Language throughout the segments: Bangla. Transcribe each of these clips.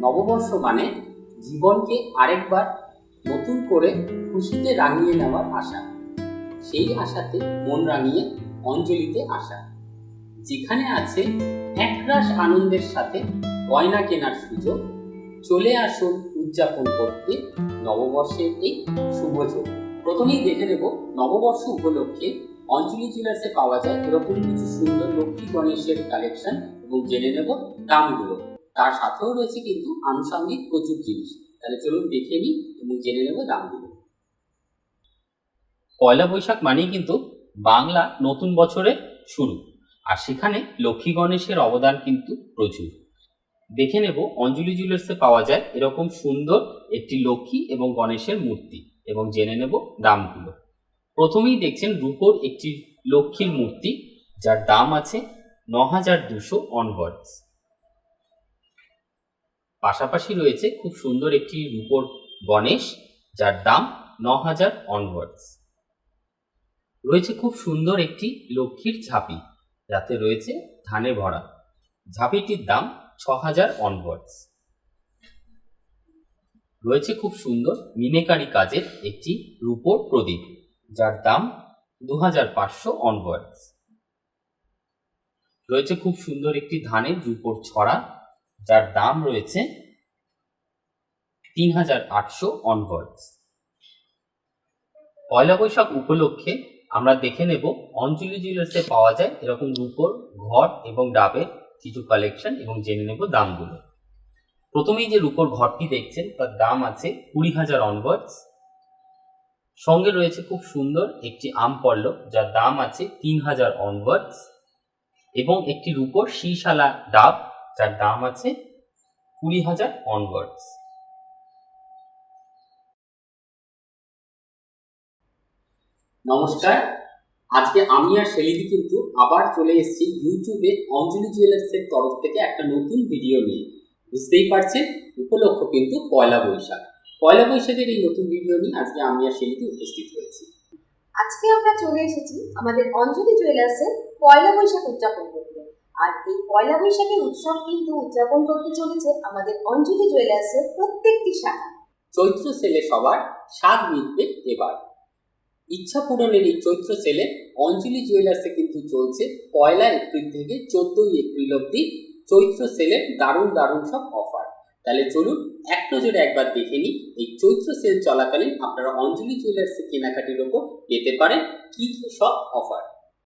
নববর্ষ মানে জীবনকে আরেকবার নতুন করে খুশিতে রাঙিয়ে নেওয়ার আশা। সেই আশাতে মন রাঙিয়ে অঞ্জলিতে আসা, যেখানে আছে একরাশ আনন্দের সাথে গয়না কেনার সুযোগ। চলে আসুন উদযাপন করতে নববর্ষের এই শুভ যোগ। প্রথমেই দেখে নেব নববর্ষ উপলক্ষে অঞ্জলি জুয়েলার্সে পাওয়া যায় এরকম কিছু সুন্দর লক্ষ্মী গণেশের কালেকশন এবং জেনে নেব দামগুলো। তার সাথেও রয়েছে কিন্তু আনুষঙ্গিক প্রচুর জিনিস। তাহলে চলুন দেখে নিই এবং জেনে নেব দামগুলো। পয়লা বৈশাখ মানেই কিন্তু বাংলা নতুন বছরের শুরু, আর সেখানে লক্ষ্মী গণেশের অবদান কিন্তু প্রচুর। দেখে নেব অঞ্জলি জুয়েলার্সে পাওয়া যায় এরকম সুন্দর একটি লক্ষ্মী এবং গণেশের মূর্তি এবং জেনে নেব দামগুলো। প্রথমেই দেখছেন রূপোর একটি লক্ষ্মীর মূর্তি, যার দাম আছে ৯,২০০ অনওয়ার্ডস। পাশাপাশি রয়েছে খুব সুন্দর একটি রূপোর গণেশ, যার দাম ৯,০০০ অনওয়ার্ডস। রয়েছে খুব সুন্দর একটি লক্ষ্মীর ঝাঁপি, যাতে রয়েছে ধানে ভরা। ঝাঁপিটির দাম ৬,০০০ অনওয়ার্ডস। রয়েছে খুব সুন্দর মিনেকারি কাজের একটি রূপোর প্রদীপ, যার দাম ২৫০০ অনওয়ার্ডস। রয়েছে খুব সুন্দর একটি ধানের রূপোর ছড়া, যার দাম রয়েছে ৩,৮০০ অনওয়ার্ডস। পয়লা বৈশাখ উপলক্ষে আমরা দেখে নেব অঞ্জলি জুয়েলার্সে পাওয়া যায় এরকম রূপোর ঘট এবং ডাবের কিছু কালেকশন এবং জেনে নেব দামগুলো। প্রথমেই যে রূপোর ঘরটি দেখছেন তার দাম আছে ২০,০০০ অনওয়ার্ডস। সঙ্গে রয়েছে খুব সুন্দর একটি আম পল্লব, যার দাম আছে ৩,০০০ অনওয়ার্ডস, এবং একটি রূপোর শীশালা ডাব, যার দাম আছে ২০,০০০ অনওয়ার্ডস। নমস্কার, আজকে আমি আর শেলিদি কিন্তু আবার চলে এসেছি ইউটিউবে অঞ্জলি জুয়েলার্সের তরফ থেকে একটা নতুন ভিডিও নিয়ে। বুঝতেই পারছেন, উপলক্ষ কিন্তু পয়লা বৈশাখ। পয়লা বৈশাখের এই নতুন ভিডিও নিয়ে আজকে আমি আর শেলিদি উপস্থিত হয়েছি। আজকে আমরা চলে এসেছি আমাদের অঞ্জলি জুয়েলার্সের পয়লা বৈশাখ উদযাপন করতে। আর এই পয়লা বৈশাখের উৎসব কিন্তু উদযাপন করতে চলেছে আমাদের অঞ্জলি জুয়েলার্সের প্রত্যেকটি শাখা। চৈত্র সেলে সবার স্বাদ মিটবে এবার। ইচ্ছা পূরণের এই চৈত্র সেলে অঞ্জলি জুয়েলার্সে কিন্তু চলছে ১ এপ্রিল থেকে ১৪ এপ্রিল অব্দি চৈত্র সেলের দারুণ দারুণ সব অফার। তাহলে চলুন এক নজরে একবার দেখে নিই এই চৈত্র সেল চলাকালীন আপনারা অঞ্জলি জুয়েলার্সে কেনাকাটির ওপর পেতে পারেন কি কি সব অফার।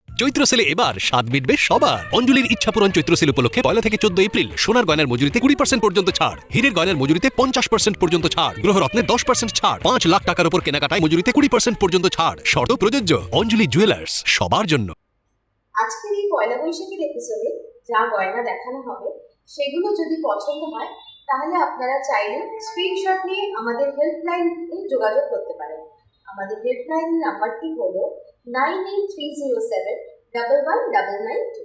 চৈত্র সেলে এবার স্বাদ মিটবে সবার। অঞ্জলির ইচ্ছাপূরণ চৈত্র সেল উপলক্ষে ১ থেকে ১৪ এপ্রিল সোনার গয়নার মজুরিতে ২০% পর্যন্ত ছাড়, হীরের গয়নার মজুরিতে ৫০% পর্যন্ত ছাড়, গ্রহরত্নে 10% ছাড়, ৫ লাখ টাকার উপর কেনাকাটায় মজুরিতে ২০% পর্যন্ত ছাড়। শর্ত প্রযোজ্য। অঞ্জলি জুয়েলার্স, সবার জন্য। আজকের এই পয়লা বৈশাখের এপিসোডে যা গয়না দেখানো হবে সেগুলো যদি পছন্দ হয় তাহলে আপনারা চাইলে স্ক্রিনশট নিয়ে আমাদের হেল্পলাইনে যোগাযোগ করতে পারেন। আমাদের হেল্পলাইন নাম্বারটি হলো 9830711992।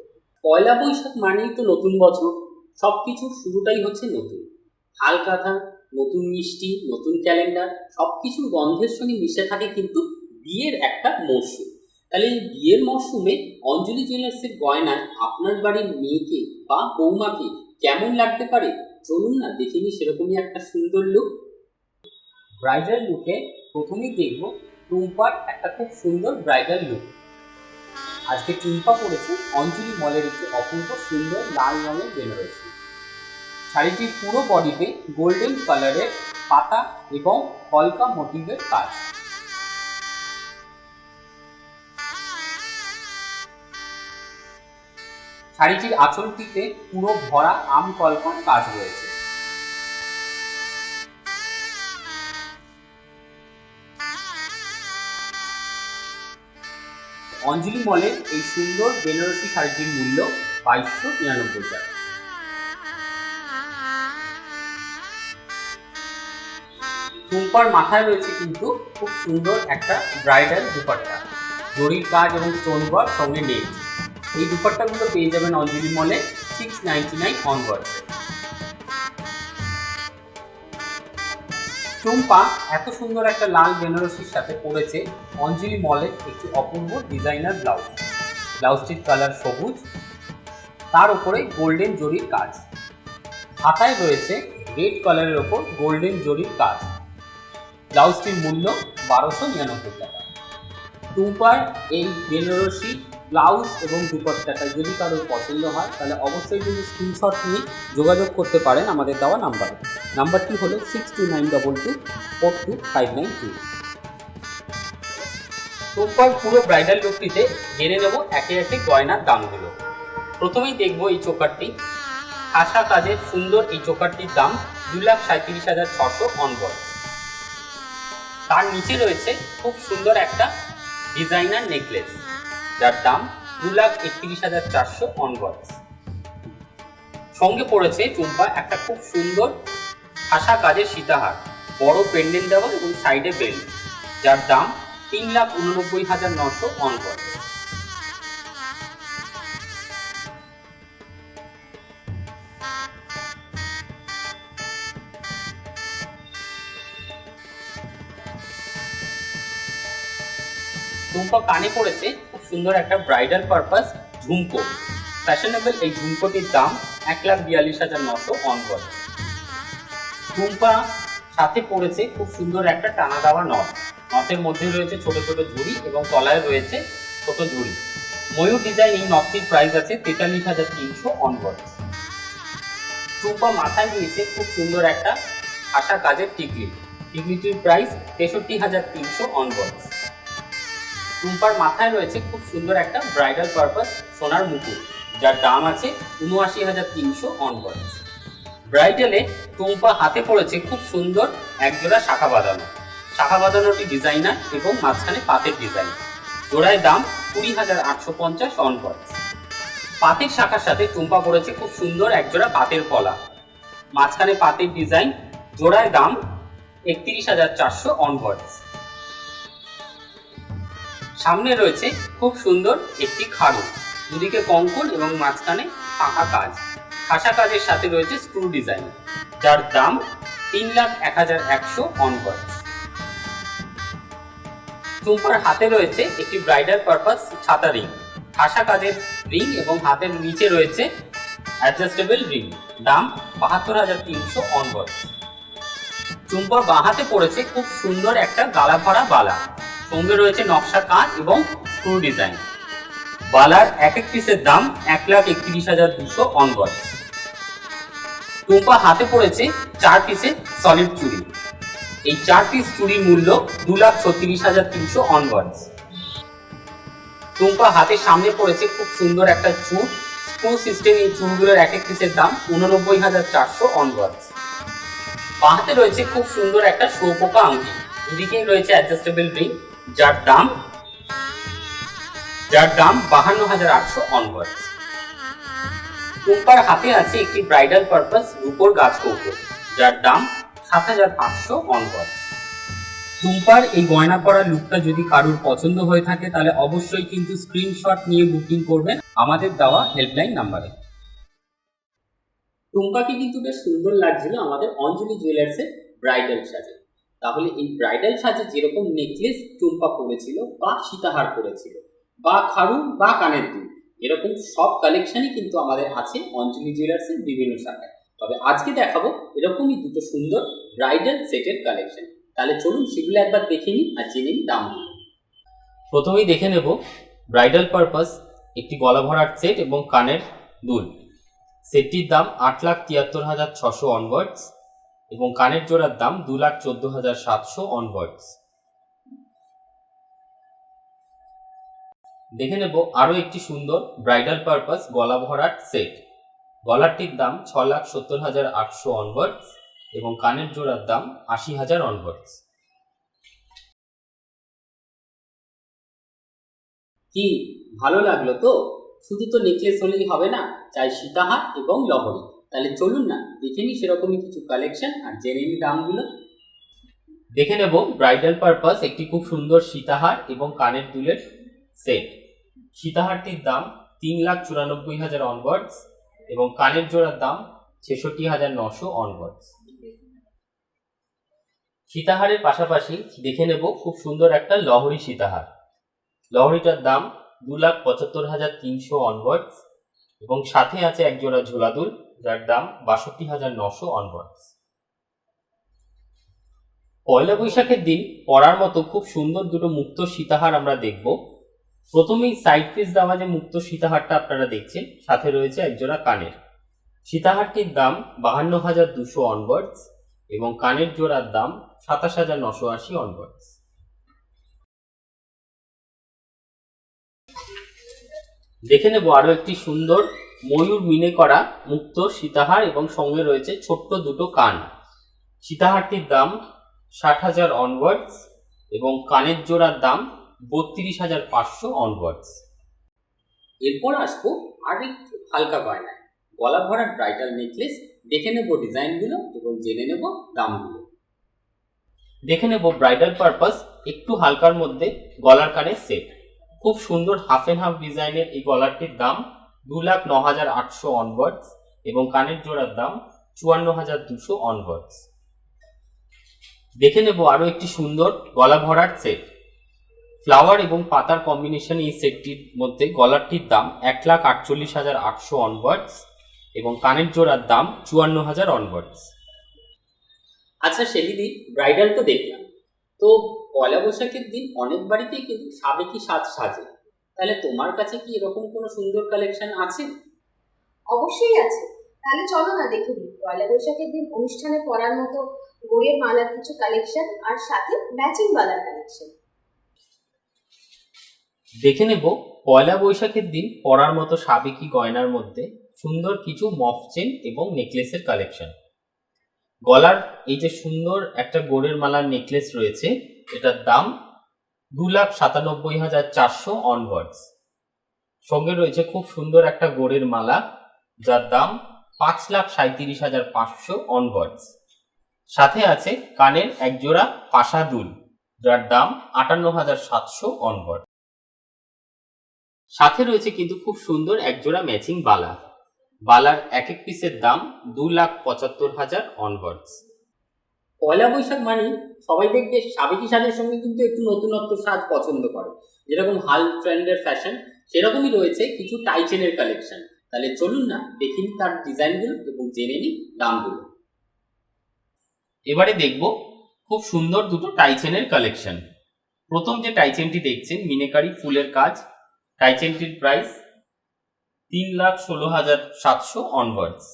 পয়লা বৈশাখ মানেই তো নতুন বছর, সবকিছুর শুরুটাই হচ্ছে নতুন। হালকাথা, নতুন মিষ্টি, নতুন ক্যালেন্ডার, সবকিছুর গন্ধের সঙ্গে মিশে থাকে কিন্তু বিয়ের একটা মরশুম। তাহলে এই বিয়ের মরশুমে অঞ্জলি জুয়েলার্সের গয়নায় আপনার বাড়ির মেয়েকে বা বৌমাকে কেমন লাগতে পারে চলুন না দেখে নিই সেরকমই একটা সুন্দর লুক। ব্রাইডাল লুকে প্রথমেই দেখব টুম্পার একটা খুব সুন্দর ব্রাইডাল লুক। আজকে টুম্পা পরেছে অঞ্জলি মলের একটি অপূর্ব সুন্দর লাল রঙের বেনারসি। শাড়িটির পুরো বডিতে গোল্ডেন কালারের পাতা এবং কলকা মোটিভের কাজ। শাড়িটির আঁচলটিতে পুরো ভরা আম কলকার কাজ রয়েছে। অঞ্জলি মলের এই সুন্দর বেনারসি শাড়িটির মূল্য ২২৯৯ টাকা। টুম্পার মাথায় রয়েছে কিন্তু খুব সুন্দর একটা ব্রাইডাল দুপাট্টা, জরির কাজ এবং স্টোন ওয়ার্ক সঙ্গে নেট। এই দুপাট্টাগুলো পেয়ে যাবেন অঞ্জলি মলে 699 অনওয়ার্ডসে। টুম্পা এত সুন্দর একটা লাল বেনারসির সাথে পরেছে অঞ্জলি মলের একটি অপূর্ব ডিজাইনার ব্লাউজ। ব্লাউজটির কালার সবুজ, তার উপরে গোল্ডেন জরির কাজ। হাতায় রয়েছে রেড কালারের ওপর গোল্ডেন জরির কাজ। ব্লাউজটির মূল্য 1299 টাকা। টুম্পার এই বেনারসি ব্লাউজ এবং দুপাট্টাটা যদি কারোর পছন্দ হয় তাহলে অবশ্যই কিন্তু স্ক্রিনশট নিয়ে যোগাযোগ করতে পারেন আমাদের দেওয়া নাম্বারে। নাম্বারটি হলো 6292242592। টুম্পার পুরো ব্রাইডাল লুকটিতে জেনে নেব একে একে গয়নার দামগুলো। প্রথমেই দেখব এই চোকারটি। খাসা কাজের সুন্দর এই চোকারটির দাম 2,37,600 অনওয়ার্ড। তার নিচে রয়েছে খুব সুন্দর একটা ডিজাইনার নেকলেস, যার দাম 2,31,400 অনওয়ার্ড। সঙ্গে পড়েছে টুম্পা একটা খুব সুন্দর খাসা কাজের সীতাহার, বড় পেন্ডেন্ট দেওয়া এবং সাইডে বেল্ট, যার দাম 3,89,900 অনওয়ার্ড। টুম্পা কানে পড়েছে খুব সুন্দর একটা ব্রাইডাল পারপাস ঝুমকো। ফ্যাশনেবল এই ঝুমকোটির দাম 1,42,900 অনওয়ার্ড। টুম্পা সাথে পড়েছে খুব সুন্দর একটা টানা দেওয়া নথ। নথের মধ্যে রয়েছে ছোট ছোট ঝুড়ি এবং তলায় রয়েছে ছোট ঝুড়ি। ময়ূর ডিজাইন এই নথটির প্রাইস আছে 43,300 অনওয়ার্ড। টুম্পা মাথায় দিয়েছে খুব সুন্দর একটা আশা কাজের টিকলি। টিকলিটির প্রাইস 63,300 অনওয়ার্ড। টুম্পার মাথায় রয়েছে খুব সুন্দর একটা ব্রাইডাল পারপাস সোনার মুকুট, যার দাম আছে 79,300 অনওয়ার্ড। ব্রাইডালে টুম্পা হাতে পড়েছে খুব সুন্দর একজোড়া শাখা বাঁধানো। শাখা বাঁধানোটি ডিজাইনার এবং মাঝখানে পাতের ডিজাইন। জোড়ায় দাম 20,850 অনওয়ার্ড। পাতের শাখার সাথে টুম্পা পড়েছে খুব সুন্দর একজোড়া পাতের পলা, মাঝখানে পাতের ডিজাইন। জোড়ায় দাম 31,400 অনওয়ার্ড। সামনে রয়েছে খুব সুন্দর একটি খাড়ু, দুদিকে কঙ্কন এবং মাঝখানে পাকা কাজ। খাসা কাজের সাথে রয়েছে স্ক্রু ডিজাইন, যার দাম 3,01,100 অনওয়ার্ড। টুম্পার হাতে রয়েছে একটি ব্রাইডাল পারপাস ছাতা রিং, খাসা কাজের রিং এবং হাতের নিচে রয়েছে অ্যাডজাস্টেবল রিং, দাম 72,300 অনওয়ার্ড। টুম্পার বাঁ হাতে পড়েছে খুব সুন্দর একটা গালা ভরা বালা, সঙ্গে রয়েছে নকশা কাজ এবং স্ক্রু ডিজাইন। বালার এক এক পিসের দাম 1,31,200 অনওয়ার্ড। টুম্পা হাতে পড়েছে 4 পিসের সলিড চুড়ি। এই 4 পিস চুড়ির মূল্য 2,36,300 অনওয়ার্ড। টুম্পা হাতের সামনে পড়েছে খুব সুন্দর একটা চুড়, স্ক্রু সিস্টেম। এই চুড়গুলোর এক এক পিসের দাম 89,400 অনওয়ার্ড। বাঁ হাতে রয়েছে খুব সুন্দর একটা শোপোকা আংটি, দুদিকেই রয়েছে অ্যাডজাস্টেবল রিং, যার দাম 52,800 অনওয়ার্ড। টুম্পার হাতে আছে একটি ব্রাইডাল পারপাস রূপোর গাছ কৌটো, যার দাম 7,500 অনওয়ার্ড। টুম্পার এই গয়না পরা লুকটা যদি কারোর পছন্দ হয়ে থাকে তাহলে অবশ্যই কিন্তু স্ক্রিনশট নিয়ে বুকিং করবেন আমাদের দেওয়া হেল্পলাইন নাম্বারে। টুম্পাকে কিন্তু বেশ সুন্দর লাগছিল আমাদের অঞ্জলি জুয়েলার্সের ব্রাইডাল সাজে। তাহলে এই ব্রাইডাল সাজে যেরকম নেকলেস টুম্পা পরেছিল বা সীতাহার পরেছিল বা খাড়ু বা কানের দুল, এরকম সব কালেকশনই কিন্তু আমাদের আছে অঞ্জলি জুয়েলার্সের বিভিন্ন শাখায়। তবে আজকে দেখাবো এরকমই দুটো সুন্দর ব্রাইডাল সেটের কালেকশন। তাহলে চলুন সেগুলো একবার দেখে নিই আর জেনে নিই দামগুলো। প্রথমেই দেখে নেব ব্রাইডাল পারপাস একটি গলা ভরার সেট এবং কানের দুল। সেটটির দাম 8,73,600 অনওয়ার্ডস এবং কানের জোড়ার দাম 2,14,700 অনওয়ার্ডস। দেখে নেব আরও একটি সুন্দর ব্রাইডাল পারপাস গলা ভরার সেট। গলারটির দাম 6,70,800 অনওয়ার্ডস এবং কানের জোড়ার দাম 80,000 অনওয়ার্ডস। কি ভালো লাগলো তো? শুধু তো নেকলেস হলেই হবে না, চাই সীতাহার এবং লহরী। তাহলে চলুন না দেখে নিই সেরকমই কিছু কালেকশন আর জেনে নিই দামগুলো। দেখে নেব ব্রাইডাল পারপাস একটি খুব সুন্দর সীতাহার এবং কানের দুলের সেট। সীতাহারটির দাম 3,94,000 অনওয়ার্ডস এবং কানের জোড়ার দাম 66,900 অনওয়ার্ডস। সীতাহারের পাশাপাশি দেখে নেব খুব সুন্দর একটা লহরী সীতাহার। লহরীটার দাম 2,75,300 অনওয়ার্ডস এবং সাথে আছে এক জোড়া ঝোলা দুল, যার দাম ৬২,৯০০ অনওয়ার্ডস। পয়লা বৈশাখের দিন পরার মতো খুব সুন্দর দুটো মুক্ত সীতাহার আমরা দেখব। প্রথমেই সাইড পিস দেওয়া যে মুক্ত সীতাহারটা আপনারা দেখছেন, সাথে রয়েছে একজোড়া কানের। সীতাহারটির দাম ৫২,২০০ অনওয়ার্ডস এবং কানের জোড়ার দাম ২৭,৯৮০ অনওয়ার্ডস। দেখে নেব আরো একটি সুন্দর ময়ূর মিনে করা মুক্ত সীতাহার এবং সঙ্গে রয়েছে ছোট্ট দুটো কান। সীতাহারটির দাম ৬০,০০০ অনওয়ার্ডস এবং কানের জোড়ার দাম ৩২,৫০০ অনওয়ার্ডস। এরপর আসবো আর একটু হালকা গয়নায়, গলা ভরা ব্রাইডাল নেকলেস। দেখে নেব ডিজাইনগুলো এবং জেনে নেব দামগুলো। দেখে নেব ব্রাইডাল পারপাস একটু হালকার মধ্যে গলার কানের সেট। খুব সুন্দর হাফ এন্ড হাফ ডিজাইনের এই গলারটির দাম ২,০৯,৮০০ অনওয়ার্ডস এবং কানের জোড়ার দাম ৫৪,২০০ অনওয়ার্ডস। দেখে নেব আরো একটি সুন্দর গলা ভরার সেট। ফ্লাওয়ার এবং পাতার কম্বিনেশন এই সেটটির মধ্যে গলারটির দাম ১,৪৮,৮০০ অনওয়ার্ডস এবং কানের জোড়ার দাম ৫৪,০০০ অনওয়ার্ডস। আচ্ছা শেলিদি, ব্রাইডাল তো দেখলাম, তো পয়লা বৈশাখের দিন অনেক বাড়িতেই কিন্তু সাবেকি সাজ সাজে, তাহলে তোমার কাছে কি এরকম কোনো সুন্দর কালেকশন আছে? অবশ্যই আছে। তাহলে চলো না দেখে নিই পয়লা বৈশাখের দিন অনুষ্ঠানে পরার মতো গোড়ের মালার কিছু কালেকশন আর সাথে ম্যাচিং বালার কালেকশন। দেখে নেব পয়লা বৈশাখের দিন পরার মতো সাবেকি গয়নার মধ্যে সুন্দর কিছু মফ চেন এবং নেকলেসের কালেকশন। গলার এই যে সুন্দর একটা গোড়ের মালার নেকলেস রয়েছে, এটার দাম ২,৯৭,৪০০ অনওয়ার্ডস। সঙ্গে রয়েছে খুব সুন্দর একটা গোড়ের মালা, যার দাম ৫,৩৭,৫০০ অনওয়ার্ডস। সাথে আছে কানের একজোড়া পাশা দুল, যার দাম ৫৮,৭০০ অনওয়ার্ড। সাথে রয়েছে কিন্তু খুব সুন্দর একজোড়া ম্যাচিং বালা। বালার এক এক পিসের দাম ২,৭৫,০০০ অনওয়ার্ডস। পয়লা বৈশাখ মানে সবাই দেখবে সাবেকি সাজের সঙ্গে কিন্তু একটু নতুনত্ব সাজ পছন্দ করে, যেরকম হাল ট্রেন্ডের ফ্যাশন, সেরকমই রয়েছে কিছু টাইচেনের কালেকশন। তাহলে চলুন না দেখি তার ডিজাইনগুলো এবং জেনে নিই দামগুলো। এবারে দেখব খুব সুন্দর দুটো টাইচেনের কালেকশন। প্রথম যে টাইচেনটি দেখছেন মিনেকারি ফুলের কাজ, টাইচেনটির প্রাইস ৩,১৬,৭০০ অনওয়ার্ডস।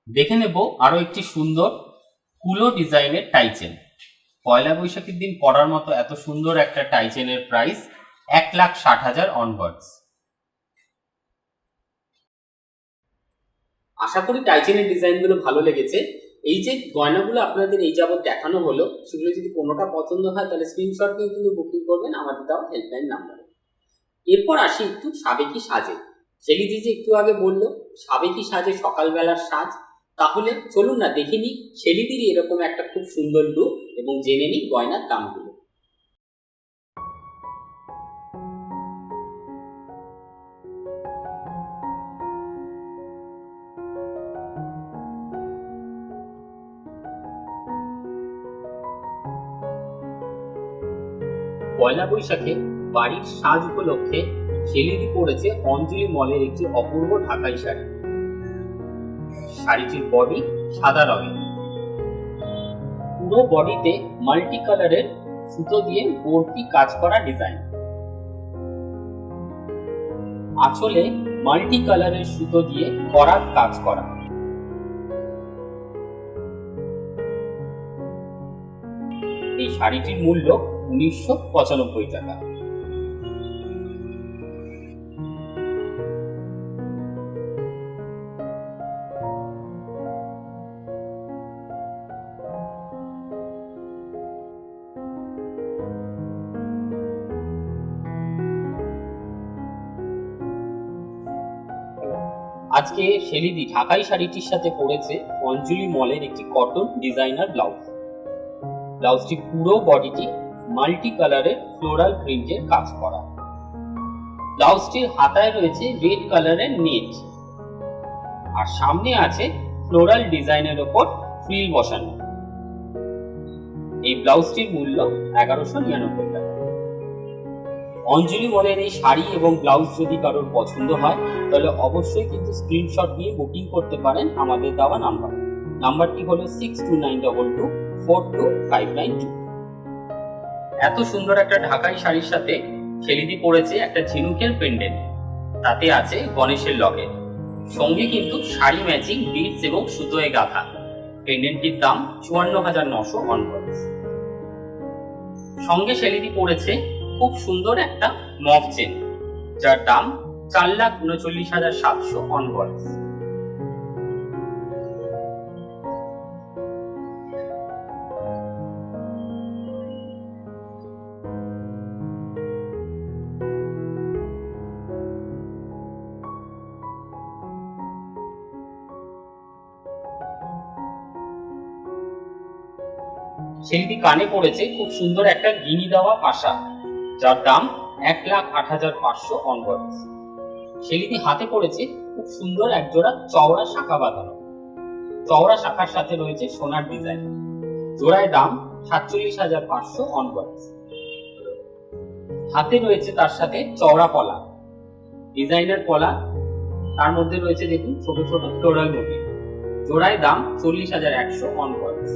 দেখে নেব আরো একটি সুন্দর কুলো ডিজাইনের টাইচেন। পয়লা বৈশাখের দিন পরার মতো এত সুন্দর একটা টাইচেনের প্রাইস ১,৬০,০০০ অনওয়ার্ডস। আশা করি টাইচেনের ডিজাইনগুলো ভালো লেগেছে। এই যে গয়নাগুলো আপনাদের এই যাবত দেখানো হলো, সেগুলো যদি কোনোটা পছন্দ হয় তাহলে স্ক্রিনশট নিয়ে কিন্তু বুকিং করবেন আমাদের দেওয়া হেল্পলাইন নাম্বারে। এরপর আসি একটু সাবেকি সাজে। শেলিদি যে একটু আগে বললো সাবেকি সাজে সকালবেলার সাজ, তাহলে চলুন না দেখে নিই শেলিদির এরকম একটা খুব সুন্দর লুক এবং জেনে নিই গয়নার দামগুলো। পয়লা বৈশাখে বাড়ির সাজ উপলক্ষে শেলিদি পরেছে অঞ্জলি মলের একটি অপূর্ব ঢাকাই শাড়ি। শাড়িটির বডি সাদা রঙের, পুরো বডিতে মাল্টি কালারের সুতো দিয়ে বরফি কাজ করা ডিজাইন। আঁচলে মাল্টি কালারের সুতো দিয়ে করাত কাজ করা। এই শাড়িটির মূল্য ১৯৯৫ টাকা। আজকে শেলিদি ঢাকাই শাড়িটির সাথে পরেছে অঞ্জলি মলের একটি কটন ডিজাইনার ব্লাউজ। ব্লাউজটি পুরো বডিটি মাল্টি কালারের ফ্লোরাল প্রিন্টের কাজ করা। ব্লাউজটির হাতায় রয়েছে রেড কালারের নেট, আর সামনে আছে ফ্লোরাল ডিজাইনের ওপর ফ্রিল বসানো। এই ব্লাউজটির মূল্য ১১৯৯ টাকা। অঞ্জলি মলের এই শাড়ি এবং ব্লাউজ যদি কারোর পছন্দ হয় তাহলে অবশ্যই কিন্তু স্ক্রিনশট নিয়ে বুকিং করতে পারেন আমাদের দেওয়া নাম্বারটি হলো 6292242592। এত সুন্দর একটা ঢাকাই শাড়ির সাথে ছেলেদি পরেছে একটা ঝিনুকের পেন্ডেন্ট, তাতে আছে গণেশের লকেট, সঙ্গে কিন্তু শাড়ি ম্যাচিং বিটস এবং সুতোয় গাঁথা। পেন্ডেন্টটির দাম ৫৪,৯০০ অনওয়ার্ডস। সঙ্গে ছেলেদি পরেছে খুব সুন্দর একটা মফ চেন, যার দাম ৪,৩৯,৭০০ অনওয়ার্ডস। ছেলেটি কানে পড়েছে খুব সুন্দর একটা গিনি দেওয়া পাশা, যার দাম ১,০৮,৫০০ অনওয়ার্ডস। ছেলেটি হাতে পড়েছে খুব সুন্দর একজোড়া চওড়া শাখা বাঁধানো, চওড়া শাখার সাথে রয়েছে সোনার ডিজাইন, জোড়ায় দাম ৪৭,৫০০ অনওয়ার্ডস। হাতে রয়েছে তার সাথে চওড়া পলা, ডিজাইনের পলা, তার মধ্যে রয়েছে দেখুন ছোট ছোট ফ্লোরাল মোটিভ, জোড়ায় দাম ৪০,১০০ অনওয়ার্ডস।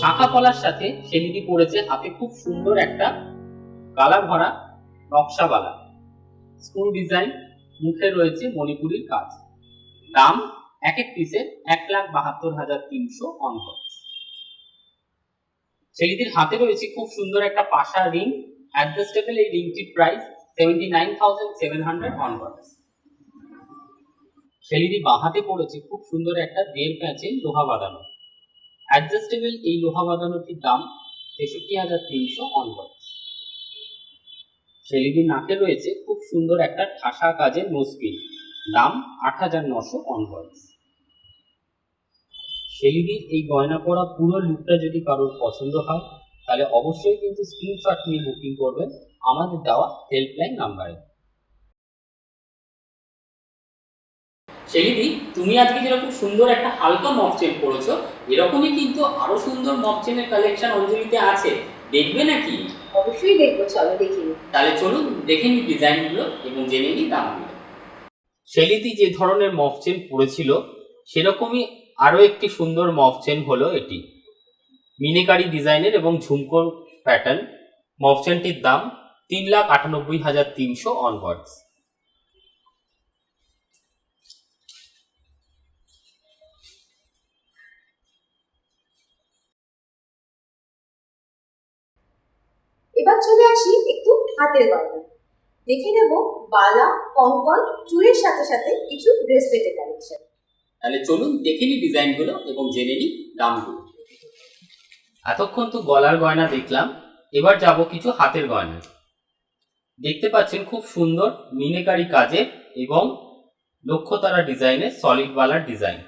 শাখা পলার সাথে ছেলেটি পরেছে হাতে খুব সুন্দর একটা গালা ভরা নকশাওয়ালা স্ক্রু ডিজাইন, মুখে রয়েছে মণিপুরীর কাজ, দাম এক এক পিসের ১,৭২,৩০০ অনওয়ার্ডস। ছেলেটির হাতে রয়েছে খুব সুন্দর একটা পাশা রিং, অ্যাডজাস্টেবল, এই রিংটির প্রাইস 79,700 অনওয়ার্ডস। ছেলেটি বাঁ হাতে পড়েছে খুব সুন্দর একটা ১.৫ প্যাচের লোহা বাঁধানো, অ্যাডজাস্টেবল, এই লোহা বাঁধানোটির দাম ৬৩,৩০০ অনওয়ার্ডস। ছেলেটির নাকে রয়েছে খুব সুন্দর একটা ঠাসা কাজের নোজপিন, দাম ৮,৯০০ অনওয়ার্ডস। ছেলেটির এই গয়না পরা পুরো লুকটা যদি কারোর পছন্দ হয় তাহলে অবশ্যই কিন্তু স্ক্রিনশট নিয়ে বুকিং করবেন আমাদের দেওয়া হেল্পলাইন নাম্বারে। ছেলেটি, তুমি আজকে যেরকম সুন্দর একটা হালকা মফ চেন পরেছো, এরকমই কিন্তু আরো সুন্দর মফ চেনের কালেকশন অঞ্জলিতে আছে, দেখবে নাকি? অবশ্যই দেখবো, চলো দেখি। তাহলে চলুন দেখে নিই ডিজাইনগুলো এবং জেনে নিই দামগুলো। ছেলেটি যে ধরনের মফ চেন পরেছিল সেরকমই আরো একটি সুন্দর মফ চেন হলো এটি, মিনিকারি ডিজাইনের এবং ঝুমকো প্যাটার্ন। মফ চেনটির দাম ৩,৯৮,৩০০ অনওয়ার্ডস। এবার চলে আসি একটু হাতের গয়না। দেখে নেব বালা, কঙ্কন, চুড়ির সাথে সাথে কিছু ব্রেসলেটের কালেকশন। তাহলে চলুন দেখে নিই ডিজাইনগুলো এবং জেনে নিই দামগুলো। এতক্ষণ তো গলার গয়না দেখলাম, এবার যাব কিছু হাতের গয়না। দেখতে পাচ্ছেন খুব সুন্দর মিনেকারি কাজের এবং লক্ষ্যতারা ডিজাইনের সলিড বালার ডিজাইন,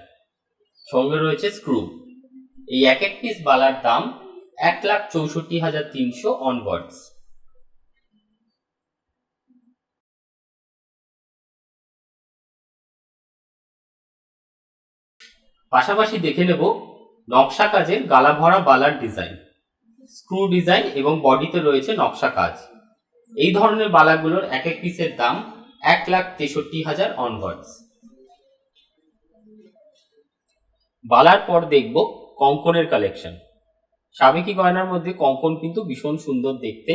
সঙ্গে রয়েছে স্ক্রু। এই এক এক পিস বালার দাম ১,৬৪,৩০০ অনওয়ার্ডস। পাশাপাশি দেখে নেব নকশা কাজের গালা ভরা বালার ডিজাইন, স্ক্রু ডিজাইন এবং বডিতে রয়েছে নকশা কাজ। এই ধরনের বালাগুলোর এক এক পিসের দাম ১,৬৩,০০০ অনওয়ার্ডস। বালার পর দেখব কঙ্কনের কালেকশন। সাবেকি গয়নার মধ্যে কঙ্কন কিন্তু ভীষণ সুন্দর দেখতে।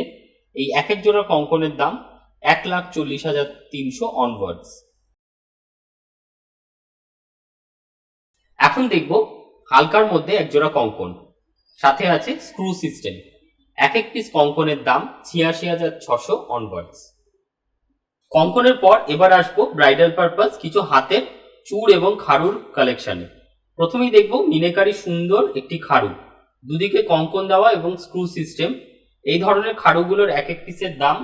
এই এক এক জোড়া কঙ্কনের দাম ১,৪০,৩০০ অনওয়ার্ডস। এখন দেখব হালকার মধ্যে এক জোড়া কঙ্কন, সাথে আছে স্ক্রু সিস্টেম। এক এক পিস কঙ্কনের দাম ৮৬,৬০০ অনওয়ার্ডস। কঙ্কনের পর এবার আসবো ব্রাইডাল পারপাস কিছু হাতের চূড় এবং খাড়ুর কালেকশনে। প্রথমেই দেখব মিনেকারি সুন্দর একটি খাড়ু, দুদিকে কঙ্কন দেওয়া এবং স্ক্রু সিস্টেম। এই ধরনের খাড়ুগুলোর এক এক পিসের দাম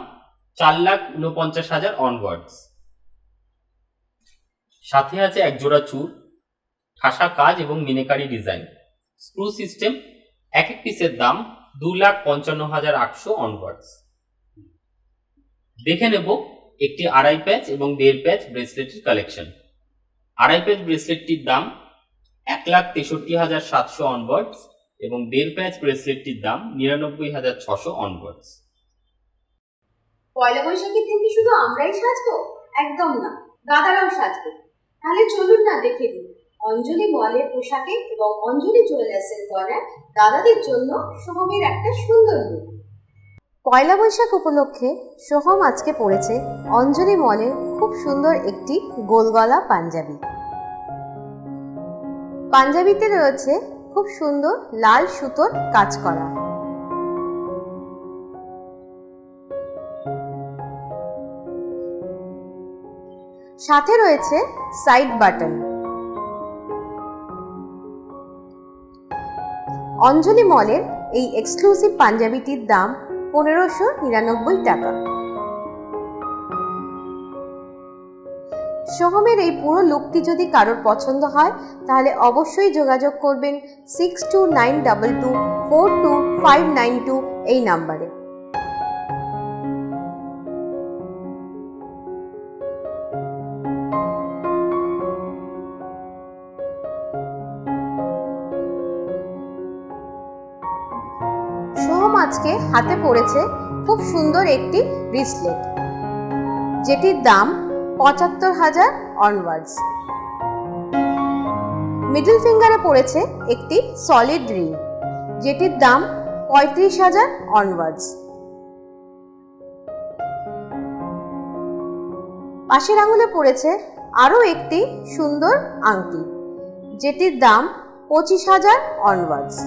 ৪,৪৯,০০০ অনওয়ার্ডস। সাথে আছে এক জোড়া চূড়, ঠাসা কাজ এবং মিনেকারি ডিজাইন, স্ক্রু সিস্টেম। এক এক পিসের দাম ২,৫৫,৮০০ অনওয়ার্ডস। দেখে নেব একটি ২.৫ প্যাচ এবং ১.৫ প্যাচ ব্রেসলেটের কালেকশন। ২.৫ প্যাচ ব্রেসলেটটির দাম ১,৬৩,৭০০ অনওয়ার্ডস এবং ১.৫ প্যাচ ব্রেসলেটটির দাম ৯৯,৬০০ অনওয়ার্ডস। পয়লা বৈশাখের দিন কি শুধু আমরাই সাজবো? একদম না, দাদারাও সাজবে। তাহলে চলুন না দেখে দিন অঞ্জলি মলের পোশাকে এবং অঞ্জলি জুয়েলার্সের গয়নায় দাদাদের জন্য সোহমের একটা সুন্দর লুক। পয়লা বৈশাখ উপলক্ষে সোহম আজকে পরেছে অঞ্জলি মলের খুব সুন্দর একটি গোলগলা পাঞ্জাবি। পাঞ্জাবিতে রয়েছে খুব সুন্দর লাল সুতোর কাজ করা। সাথে রয়েছে সাইড বাটন। অঞ্জলি মলের এই এক্সক্লুসিভ পাঞ্জাবিটির দাম 1599 টাকা। সোহমের এই পুরো লুকটি যদি কারোর পছন্দ হয় তাহলে অবশ্যই যোগাযোগ করবেন 6292242592 এই নাম্বারে। সোহম আজকে হাতে পড়েছে খুব সুন্দর একটি ব্রেসলেট, যেটির দাম ৭৫,০০০ অনওয়ার্ডস। মিডল ফিঙ্গারে পড়েছে একটি সলিড রিং, যেটির দাম ৩৫,০০০ অনওয়ার্ডস। পাশের আঙুলে পড়েছে আরও একটি সুন্দর আংটি, যেটির দাম ২৫,০০০ অনওয়ার্ডস।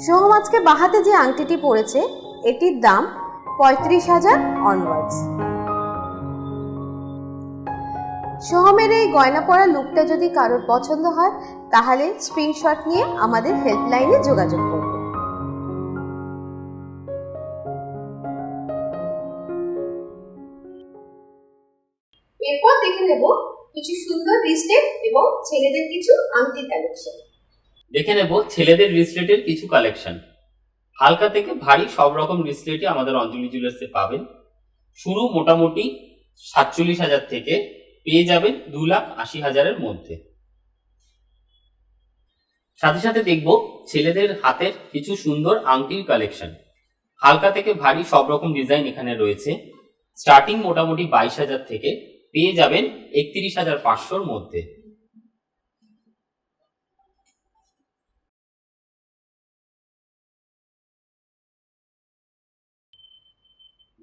সোহম আজকে বাহাতে যে আংটিটি পরেছে এটির দাম ৩৫,০০০ অনওয়ার্ডস। সোহমের এই গয়না পরা লুকটা যদি কারোর পছন্দ হয় তাহলে স্ক্রিনশট নিয়ে আমাদের হেল্পলাইনে যোগাযোগ করুন। এরপর দেখে নেব কিছু সুন্দর ব্রেসলেট এবং ছেলেদের কিছু আংটির কালেকশন। দেখে নেব ছেলেদের রিসলেটের কিছু কালেকশন। হালকা থেকে ভারী সব রকম রিসলেটই আমাদের অঞ্জলি জুয়েলার্সে পাবেন। শুরু মোটামুটি ৪৭,০০০ থেকে পেয়ে যাবেন ২,৮০,০০০-এর মধ্যে। সাথে সাথে দেখব ছেলেদের হাতের কিছু সুন্দর আংটির কালেকশন। হালকা থেকে ভারী সব রকম ডিজাইন এখানে রয়েছে। স্টার্টিং মোটামুটি ২২,০০০ থেকে পেয়ে যাবেন ৩১,৫০০-র মধ্যে।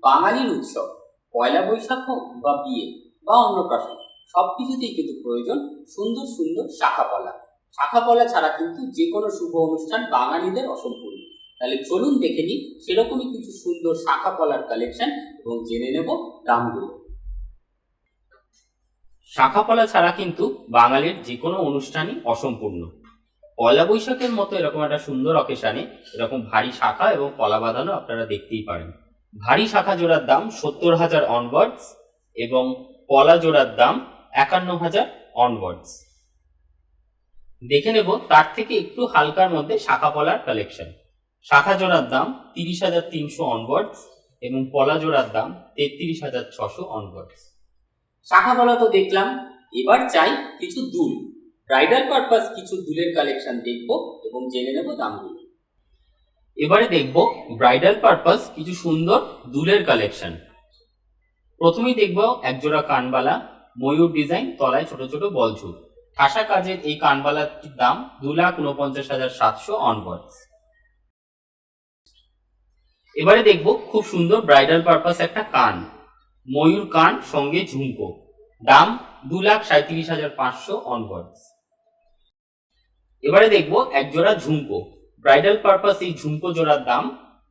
বাঙালির উৎসব পয়লা বৈশাখ হোক বা বিয়ে বা অন্নপ্রাশন সবকিছুতেই কিন্তু প্রয়োজন সুন্দর সুন্দর শাখাপলা। শাখাপলা ছাড়া কিন্তু যে কোনো শুভ অনুষ্ঠান বাঙালিদের অসম্পূর্ণ। তাহলে চলুন দেখে নিই সেরকমই কিছু সুন্দর শাখাপলার কালেকশন এবং জেনে নেব দামগুলো। শাখাপলা ছাড়া কিন্তু বাঙালির যে কোনো অনুষ্ঠানই অসম্পূর্ণ। পয়লা বৈশাখের মতো এরকম একটা সুন্দর অকেশানে এরকম ভারী শাখা এবং কলা বাঁধানো আপনারা দেখতেই পারেন। ভারী শাখা জোড়ার দাম ৭০,০০০ অনওয়ার্ডস এবং পলা জোড়ার দাম ৫১,০০০ অনওয়ার্ডস। দেখে নেব তার থেকে একটু হালকার মধ্যে শাখা পলার কালেকশন। শাখা জোড়ার দাম ৩০,৩০০ অনওয়ার্ডস এবং পলা জোড়ার দাম ৩৩,৬০০ অনওয়ার্ডস। শাখা পলা তো দেখলাম, এবার চাই কিছু দুল। ব্রাইডাল পারপাস কিছু দুলের কালেকশন দেখব এবং জেনে নেব দামগুলো। এবারে দেখব ব্রাইডাল পারপাস কিছু সুন্দর দুলের কালেকশন। প্রথমেই দেখব একজোড়া কানবালা, ময়ূর ডিজাইন, তলায় ছোট ছোট বলঝুল। ঠাসা কাজের এই কানবালাটির দাম ২,৪৯,৭০০ অনওয়ার্ডস। এবারে দেখব খুব সুন্দর ব্রাইডাল পারপাস একটা কান, ময়ূর কান সঙ্গে ঝুমকো, দাম ২,৩৭,৫০০ অনওয়ার্ডস। এবারে দেখব একজোড়া ঝুমকো, ব্রাইডাল পারপাস এই ঝুমকো জোড়ার দাম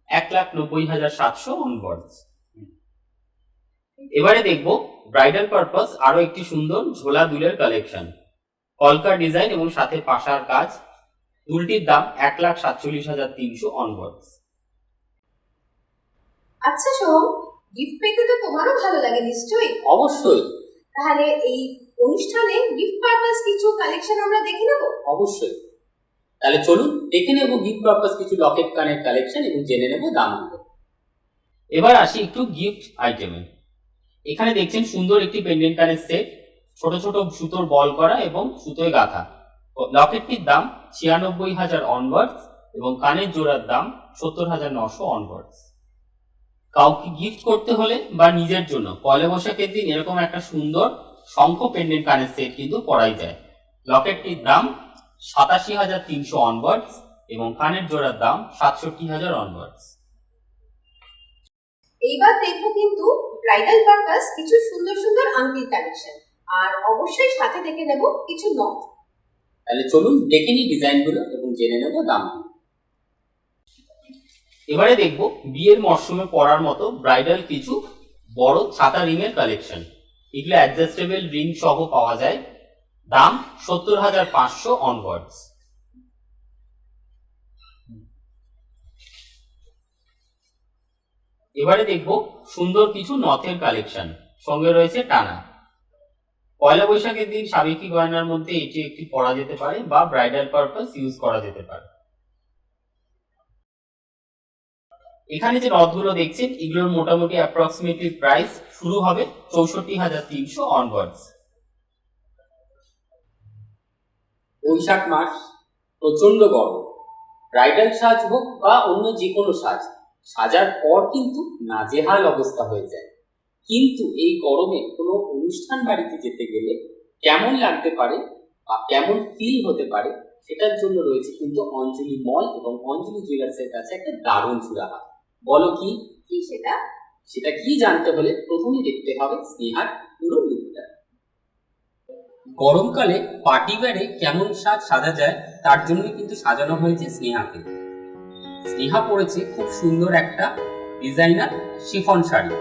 ১,৯০,৭০০ অনওয়ার্ডস। এবারে দেখব ব্রাইডাল পারপাস আরো একটি সুন্দর ঝোলা দুলের কালেকশন, কলকা ডিজাইন এবং সাথে পাশার কাজ। দুলটির দাম ১,৪৭,৩০০ অনওয়ার্ডস। আচ্ছা সোহম, গিফট পেতে তো তোমারও ভালো লাগে নিশ্চয়ই? অবশ্যই। তাহলে এই অনুষ্ঠানে গিফট পারপাস কিছু কালেকশন আমরা দেখে নেব। অবশ্যই, তাহলে চলুন দেখে নেব গিফট পারপাস কিছু লকেট কানের কালেকশন এবং জেনে নেব দামগুলো। এবার আসি একটু গিফট আইটেমে। এখানে দেখছেন সুন্দর একটি পেন্ডেন্ট কানের সেট, ছোট ছোট সুতোর বল করা এবং সুতোয় গাঁথা। লকেটটির দাম ৯৬,০০০ অনওয়ার্ডস এবং কানের জোড়ার দাম 70,900 অনওয়ার্ডস। কাউকে গিফট করতে হলে বা নিজের জন্য পয়লা বৈশাখের দিন এরকম একটা সুন্দর শঙ্খ পেন্ডেন্ট কানের সেট কিন্তু পরাই যায়। লকেটটির দাম 87,300 অনওয়ার্ডস এবং কানের জোড়ার দাম 67,000 অনওয়ার্ডস। এইবার দেখবো কিন্তু ব্রাইডাল পারপাস কিছু সুন্দর সুন্দর আংটির কালেকশন, আর অবশ্যই সাথে দেখে নেব কিছু নথ। তাহলে চলুন দেখে নিই ডিজাইনগুলো এবং জেনে নেব দাম। এবারে দেখব বিয়ের মরশুমে পরার মতো ব্রাইডাল কিছু বড় ছাতা রিং এর কালেকশন। এগুলো অ্যাডজাস্টেবল রিং সহ পাওয়া যায়, দাম 70,500 অনওয়ার্ডস। এবারে দেখব সুন্দর কিছু নথের কালেকশন, সঙ্গে রয়েছে টানা। পয়লা বৈশাখের দিন সাবেকি গয়নার মধ্যে এটি একটি পরা যেতে পারে বা ব্রাইডাল পারপাস ইউজ করা যেতে পারে। এখানে যে নথগুলো দেখছেন এগুলোর মোটামুটি অ্যাপ্রক্সিমেটলি প্রাইস শুরু হবে 64,300 অনওয়ার্ডস। বৈশাখ মাস প্রচন্ড গরম, ব্রাইডাল সাজ হোক বা অন্য যে কোনো সাজ, সাজার পর কিন্তু নাজেহাল অবস্থা হয়ে যায়। কিন্তু এই গরমে কোনো অনুষ্ঠান বাড়িতে যেতে গেলে কেমন লাগতে পারে বা কেমন ফিল হতে পারে সেটার জন্য রয়েছে কিন্তু অঞ্জলি মল এবং অঞ্জলি জুয়েলার্সের কাছে একটা দারুণ সুরাহা। বলো কি কি সেটা? সেটা কি জানতে হলে প্রথমে দেখতে হবে স্নেহার পুরো লুকটা। গরমকালে পার্টি ওয়্যারে কেমন সাজা যায় তার জন্য কিন্তু সাজানো হয়েছে স্নেহাকে। স্নেহা পরেছে খুব সুন্দর একটা ডিজাইনার শিফন শাড়ি।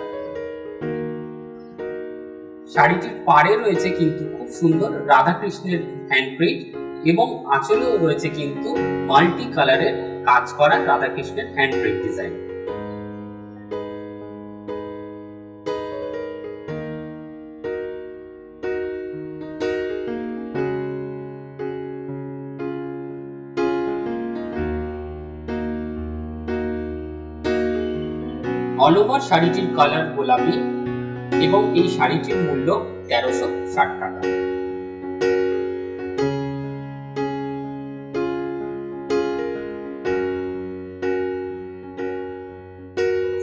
শাড়িটির পাড়ে রয়েছে কিন্তু খুব সুন্দর রাধাকৃষ্ণের হ্যান্ডপ্রিন্ট এবং আঁচলেও রয়েছে কিন্তু মাল্টি কালারের কাজ করা রাধাকৃষ্ণের হ্যান্ডপ্রিন্ট ডিজাইন। অল ওভার শাড়িটির কালার গোলাপি এবং এই শাড়িটির মূল্য 1360 টাকা।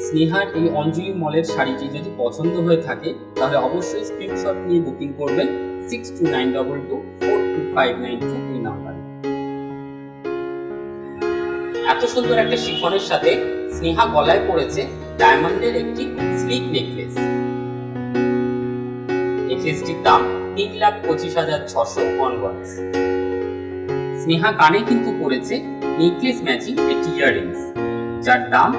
স্নেহার এই অঞ্জলি মলের শাড়িটি যদি পছন্দ হয়ে থাকে তাহলে অবশ্যই স্ক্রিনশট নিয়ে বুকিং করবেন 6292242592 এই নাম্বারে। এত সুন্দর একটা শিফনের সাথে স্নেহা গলায় পরেছে ডায়মন্ডের একটি স্লিক নেকলেস। নেকলেসটির দাম 3,25,600 অনওয়ার্ডস। স্নেহা কানে কিন্তু পরেছে নেকলেস ম্যাচিং একটি ইয়াররিংস, যার দাম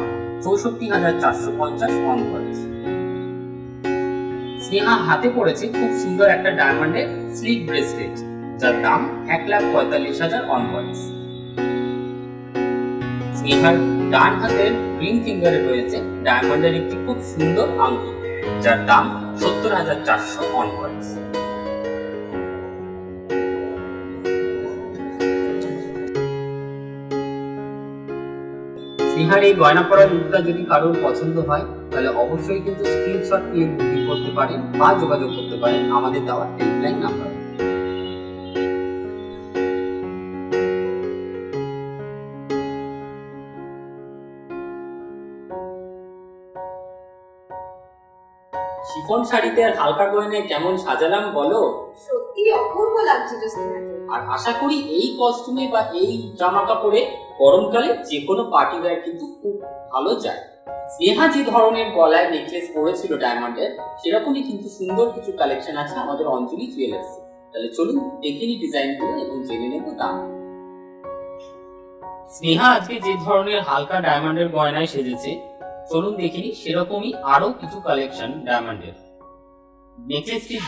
64,450 অনওয়ার্ডস। স্নেহা হাতে পরেছে খুব সুন্দর একটা ডায়মন্ডের স্লিক ব্রেসলেট, যার দাম 1,45,000 অনওয়ার্ডস। স্নেহার ডান হাতের রিং ফিঙ্গারে রয়েছে ডায়মন্ডের একটি খুব সুন্দর আংটি, যার দাম 70,400 অনওয়ার্ডস। স্নেহার এই গয়না পরার লুকটা যদি কারোর পছন্দ হয় তাহলে অবশ্যই কিন্তু স্ক্রিনশট নিয়ে বুকিং করতে পারেন বা যোগাযোগ করতে পারেন আমাদের দেওয়া হেল্পলাইন নাম্বারে। শিফন শাড়িতে আর হালকা গয়নায় কেমন সাজালাম বলো? সত্যি অপূর্ব লাগছিল স্নেহাকে। আর আশা করি এই কস্টিউমে বা এই জামা কাপড়ে গরমকালে যে কোনো পার্টি ওয়্যার কিন্তু খুব ভালো যায়। স্নেহা যে ধরনের গলায় নেকলেস পরেছিল ডায়মন্ডের, সেরকমই কিন্তু সুন্দর কিছু কালেকশন আছে আমাদের অঞ্জলি জুয়েলার্স। তাহলে চলুন দেখে নিই ডিজাইনগুলো এবং জেনে নেব দাম। স্নেহা আজকে যে ধরনের হালকা ডায়মন্ডের গয়নায় সেজেছে, চলুন দেখে নিই সেরকমই আরো কিছু কালেকশন ডায়মন্ডের। নেকলেসটির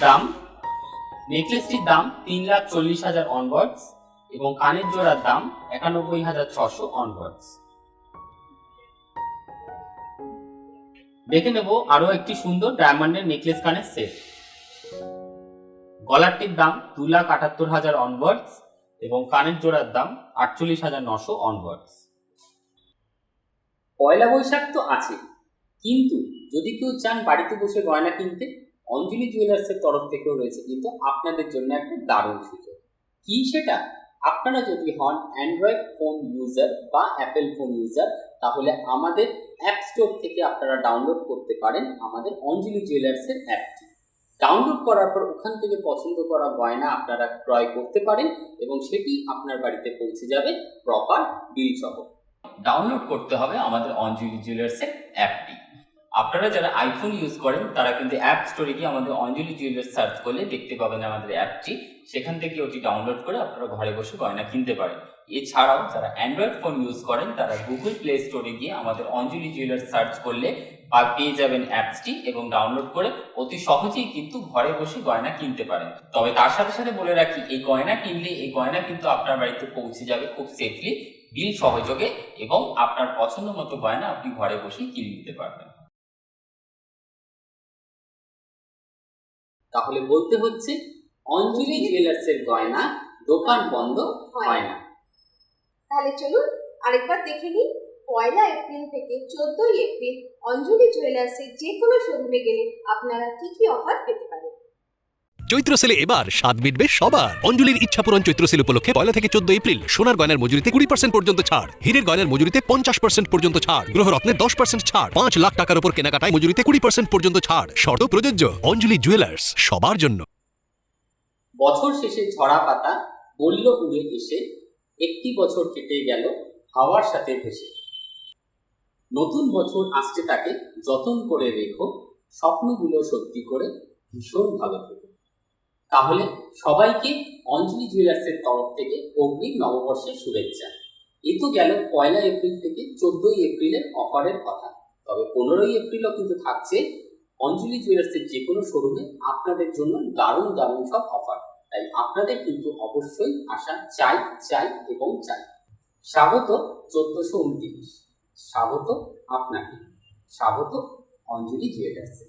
দাম 3,40,000 অনওয়ার্ডস এবং কানের জোড়ার দাম 91,600 অনওয়ার্ডস। দেখে নেব আরো একটি সুন্দর ডায়মন্ডের নেকলেস কানের সেট। গলারটির দাম 2,78,000 অনওয়ার্ডস এবং কানের জোড়ার দাম 48,900 অনওয়ার্ডস। পয়লা বৈশাখ তো আছে, কিন্তু যদি কেউ চান বাড়িতে বসে গয়না কিনতে, অঞ্জলি জুয়েলার্সের তরফ থেকেও রয়েছে কিন্তু আপনাদের জন্য একটা দারুণ সুযোগ। কি সেটা? আপনারা যদি হন অ্যান্ড্রয়েড ফোন ইউজার বা অ্যাপেল ফোন ইউজার, তাহলে আমাদের অ্যাপ স্টোর থেকে আপনারা ডাউনলোড করতে পারেন আমাদের অঞ্জলি জুয়েলার্সের অ্যাপটি। ডাউনলোড করার পর ওখান থেকে পছন্দ করা গয়না আপনারা ক্রয় করতে পারেন এবং সেটি আপনার বাড়িতে পৌঁছে যাবে প্রপার বিল সহ। ডাউনলোড করতে হবে আমাদের অঞ্জলি জুয়েলার্সের অ্যাপটি। আপনারা যারা আইফোন ইউজ করেন তারা কিন্তু অ্যাপ স্টোরে গিয়ে আমাদের অঞ্জলি জুয়েলার্স সার্চ করলে দেখতে পাবেন আমাদের অ্যাপটি। সেখান থেকে ওটি ডাউনলোড করে আপনারা ঘরে বসে গয়না কিনতে পারেন। এছাড়াও যারা অ্যান্ড্রয়েড ফোন ইউজ করেন তারা গুগল প্লে স্টোরে গিয়ে আমাদের অঞ্জলি জুয়েলার্স সার্চ করলে পেয়ে যাবেন অ্যাপসটি এবং ডাউনলোড করে অতি সহজেই কিন্তু ঘরে বসে গয়না কিনতে পারেন। তবে তার সাথে সাথে বলে রাখি, এই গয়না কিনলে এই গয়না কিন্তু আপনার বাড়িতে পৌঁছে যাবে খুব সেফলি বিল সহযোগে এবং আপনার পছন্দ মতো গয়না আপনি ঘরে বসেই কিনে নিতে পারবেন। তাহলে বলতে হচ্ছে অঞ্জলি জুয়েলার্সের গয়না দোকান বন্ধ হয় না। তাহলে চলুন আরেকবার দেখে নিই, 1 এপ্রিল থেকে 14 এপ্রিল অঞ্জলি জুয়েলার্সের যে কোনো শোরুমে গেলে আপনারা কি কি অফার পেতে পারেন। চৈত্র সেলে এবার স্বাদ মিটবে সবার। অঞ্জলির ইচ্ছাপূরণ চৈত্র সেল উপলক্ষে 1 থেকে 14 এপ্রিল সোনার গয়নার মজুরিতে 20% পর্যন্ত ছাড়, হীরের গয়নার মজুরিতে 50% পর্যন্ত ছাড়, গ্রহরত্নে 10% ছাড়, 5 লাখ টাকার উপর কেনাকাটায় মজুরিতে 20% পর্যন্ত ছাড়। শর্ত প্রযোজ্য। অঞ্জলি জুয়েলার্স, সবার জন্য। বছর শেষে ঝরা পাতা বলল উড়ে এসে, একটি বছর কেটে গেল হাওয়ার সাথে ভেসে। নতুন বছর আসছে, তাকে যতন করে রেখো, স্বপ্নগুলো সত্যি করে ভীষণ ভালো থেকো। তাহলে সবাইকে অঞ্জলি জুয়েলার্সের তরফ থেকে অগ্রিম নববর্ষের শুভেচ্ছা। এ তো গেল 1 এপ্রিল থেকে 14 এপ্রিলের অফারের কথা। তবে 15 এপ্রিলও কিন্তু থাকছে অঞ্জলি জুয়েলার্সের যে কোনো শোরুমে আপনাদের জন্য দারুণ দারুণ সব অফার। তাই আপনাদের কিন্তু অবশ্যই আসা চাই চাই এবং চাই। স্বাগত 1429, স্বাগত আপনাকে, স্বাগত অঞ্জলি জুয়েলার্সে।